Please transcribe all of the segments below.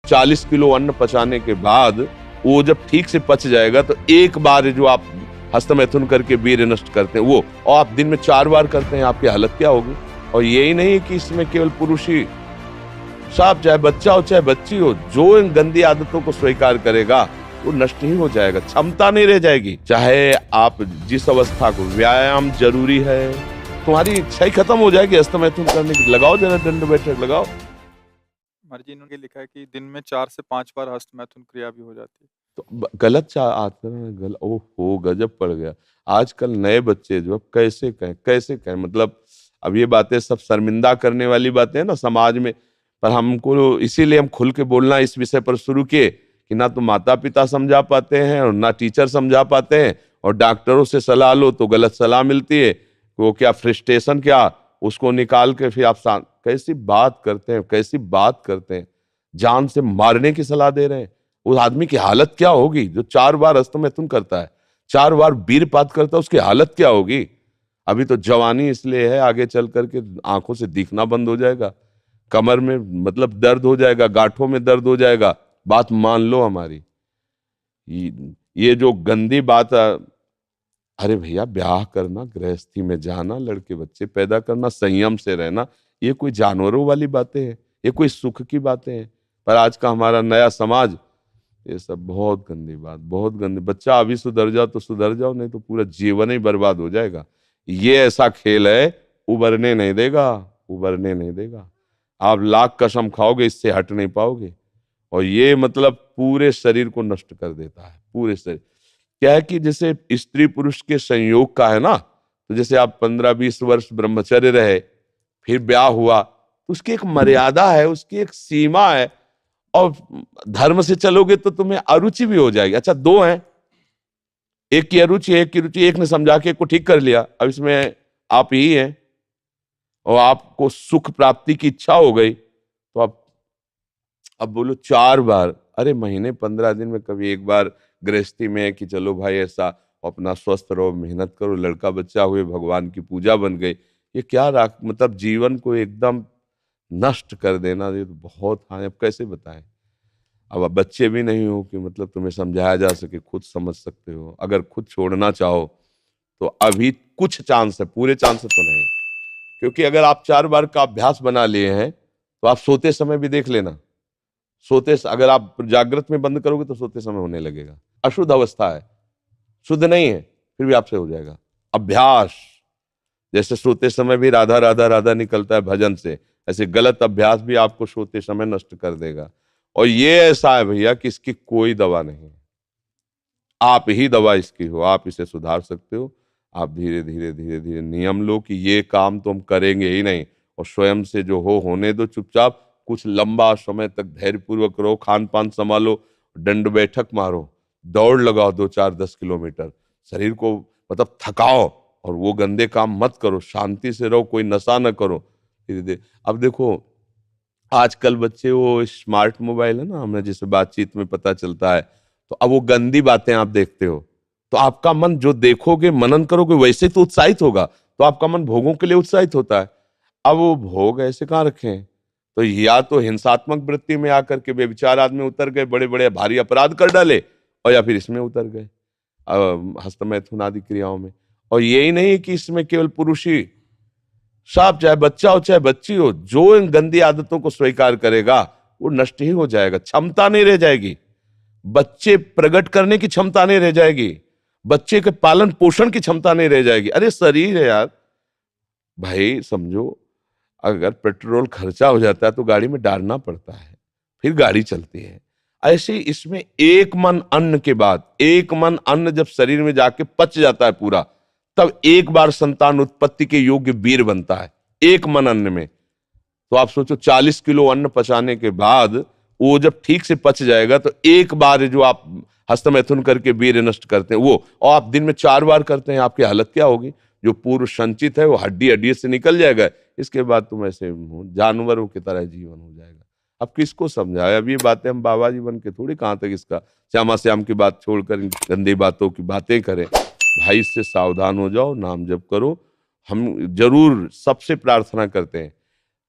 40 kilo अन्न पचाने के बाद वो जब ठीक से पच जाएगा तो एक बार जो आप हस्तमैथुन करके वीर्य नष्ट करते हैं वो, और आप दिन में 4 बार करते हैं, आपकी हालत क्या होगी। और यही नहीं कि इसमें केवल पुरुष ही, साहब चाहे बच्चा हो चाहे बच्ची हो, जो इन गंदी आदतों को स्वीकार करेगा वो नष्ट ही हो जाएगा, क्षमता नहीं रह जाएगी। चाहे आप जिस अवस्था को, व्यायाम जरूरी है, तुम्हारी इच्छा ही खत्म हो जाएगी हस्तमैथुन करने की। लगाओ जरा दंड बैठक लगाओ। महाराज जी इन्होंने लिखा है कि दिन में 4 से 5 बार हस्तमैथुन क्रिया भी हो जाती है। तो गलत आचरण, ओहो गजब पड़ गया। आजकल नए बच्चे जो कैसे कहें, मतलब अब ये बातें सब शर्मिंदा करने वाली बातें हैं ना समाज में, पर हमको इसीलिए हम खुल के बोलना इस विषय पर शुरू किए कि ना तो माता पिता समझा पाते हैं और ना टीचर समझा पाते हैं, और डॉक्टरों से सलाह लो तो गलत सलाह मिलती है। वो क्या फ्रस्ट्रेशन, क्या उसको निकाल के फिर आप कैसी बात करते हैं, जान से मारने की सलाह दे रहे हैं। उस आदमी की हालत क्या होगी जो 4 बार हस्तमैथुन करता है, 4 बार वीरपात करता है, उसकी हालत क्या होगी। अभी तो जवानी इसलिए है, आगे चल करके आंखों से दिखना बंद हो जाएगा, कमर में मतलब दर्द हो जाएगा, गांठों में दर्द हो जाएगा। बात मान लो हमारी, ये जो गंदी बात, अरे भैया ब्याह करना, गृहस्थी में जाना, लड़के बच्चे पैदा करना, संयम से रहना, ये कोई जानवरों वाली बातें हैं, ये कोई सुख की बातें हैं। पर आज का हमारा नया समाज, ये सब बहुत गंदी बात, बहुत गंदी। बच्चा अभी सुधर जाओ तो सुधर जाओ, नहीं तो पूरा जीवन ही बर्बाद हो जाएगा। ये ऐसा खेल है, उबरने नहीं देगा। आप लाख कसम खाओगे, इससे हट नहीं पाओगे। और ये मतलब पूरे शरीर को नष्ट कर देता है, पूरे शरीर। क्या है कि जैसे स्त्री पुरुष के संयोग का है ना, तो जैसे आप 15-20 वर्ष ब्रह्मचर्य रहे, फिर ब्याह हुआ, तो उसकी एक मर्यादा है, उसकी एक सीमा है। और धर्म से चलोगे तो तुम्हें अरुचि भी हो जाएगी। अच्छा, 2 हैं, एक की अरुचि एक की रुचि, एक ने समझा के को ठीक कर लिया, अब इसमें आप ही हैं, और आपको सुख प्राप्ति की इच्छा हो गई, तो आप अब बोलो 4 बार, अरे महीने 15 दिन में कभी एक बार गृहस्थी में कि चलो भाई ऐसा, अपना स्वस्थ रहो, मेहनत करो, लड़का बच्चा हुए, भगवान की पूजा बन गई। ये क्या मतलब जीवन को एकदम नष्ट कर देना, ये तो बहुत। हाँ, अब कैसे बताएं। अब बच्चे भी नहीं हो कि मतलब तुम्हें समझाया जा सके, खुद समझ सकते हो। अगर खुद छोड़ना चाहो तो अभी कुछ चांस है, पूरे चांस तो नहीं, क्योंकि अगर आप 4 बार का अभ्यास बना लिए हैं तो आप सोते समय भी देख लेना। अगर आप जागृत में बंद करोगे तो सोते समय होने लगेगा। अशुद्ध अवस्था है, शुद्ध नहीं है, फिर भी आपसे हो जाएगा। अभ्यास, जैसे सोते समय भी राधा राधा राधा निकलता है भजन से, ऐसे गलत अभ्यास भी आपको सोते समय नष्ट कर देगा। और ये ऐसा है भैया कि इसकी कोई दवा नहीं है, आप ही दवा इसकी हो, आप इसे सुधार सकते हो। आप धीरे धीरे नियम लो कि ये काम तो हम करेंगे ही नहीं, और स्वयं से जो होने दो चुपचाप। कुछ लंबा समय तक धैर्यपूर्वक रहो, खान पान संभालो, दंड बैठक मारो, दौड़ लगाओ 2-4-10 किलोमीटर, शरीर को मतलब थकाओ, और वो गंदे काम मत करो, शांति से रहो, कोई नशा न करो। धीरे धीरे अब देखो, आजकल बच्चे वो स्मार्ट मोबाइल है ना, हमें जैसे बातचीत में पता चलता है, तो अब वो गंदी बातें आप देखते हो, तो आपका मन जो देखोगे, मनन करोगे, वैसे तो उत्साहित होगा, तो आपका मन भोगों के लिए उत्साहित होता है। अब वो भोग ऐसे कहाँ रखे हैं, तो या तो हिंसात्मक वृत्ति में आकर के व्यभिचार आदमी उतर गए, बड़े बड़े भारी अपराध कर डाले, और या फिर इसमें उतर गए, हस्तमैथुन आदि क्रियाओं में। और यही नहीं कि इसमें केवल पुरुष ही, साहब चाहे बच्चा हो चाहे बच्ची हो, जो इन गंदी आदतों को स्वीकार करेगा वो नष्ट ही हो जाएगा, क्षमता नहीं रह जाएगी। बच्चे प्रकट करने की क्षमता नहीं रह जाएगी, बच्चे के पालन पोषण की क्षमता नहीं रह जाएगी। अरे शरीर है यार भाई, समझो, अगर पेट्रोल खर्चा हो जाता है तो गाड़ी में डालना पड़ता है, फिर गाड़ी चलती है। ऐसे ही इसमें एक मन अन्न के बाद, एक मन अन्न जब शरीर में जाके पच जाता है पूरा, तब एक बार संतान उत्पत्ति के योग्य वीर बनता है, एक मन अन्न में। तो आप सोचो 40 किलो अन्न पचाने के बाद वो जब ठीक से पच जाएगा, तो एक बार जो आप हस्तमैथुन करके वीर्य नष्ट करते हैं वो, और आप दिन में 4 बार करते हैं, आपकी हालत क्या होगी। जो पूर्व संचित है वो हड्डी हड्डी से निकल जाएगा, इसके बाद तुम ऐसे जानवरों की तरह जीवन हो जाएगा। अब किसको समझाए, अब ये बातें हम बाबा जी बन के थोड़ी कहाँ तक इसका श्यामा श्याम की बात छोड़कर गंदी बातों की बातें करें। भाई इससे सावधान हो जाओ, नाम जप करो। हम जरूर सबसे प्रार्थना करते हैं,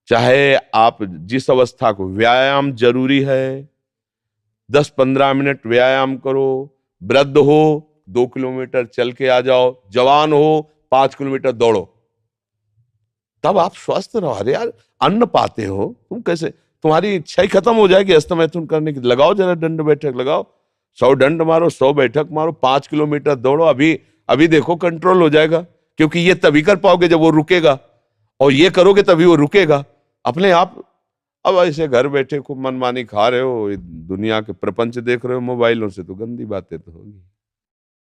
चाहे आप जिस अवस्था को, व्यायाम जरूरी है, 10-15 मिनट व्यायाम करो। वृद्ध हो 2 किलोमीटर चल के आ जाओ, जवान हो 5 किलोमीटर दौड़ो, तब आप स्वस्थ रहो। अरे यार, अन्न पाते हो तुम, कैसे तुम्हारी इच्छा ही खत्म हो जाएगी हस्तमैथुन करने की। लगाओ जरा दंड बैठक, लगाओ, 100 दंड मारो, 100 बैठक मारो, 5 किलोमीटर दौड़ो। अभी अभी देखो कंट्रोल हो जाएगा, क्योंकि ये तभी कर पाओगे जब वो रुकेगा, और ये करोगे तभी वो रुकेगा अपने आप। अब ऐसे घर बैठे खूब मनमानी खा रहे हो, दुनिया के प्रपंच देख रहे हो मोबाइलों से, तो गंदी बातें तो होगी।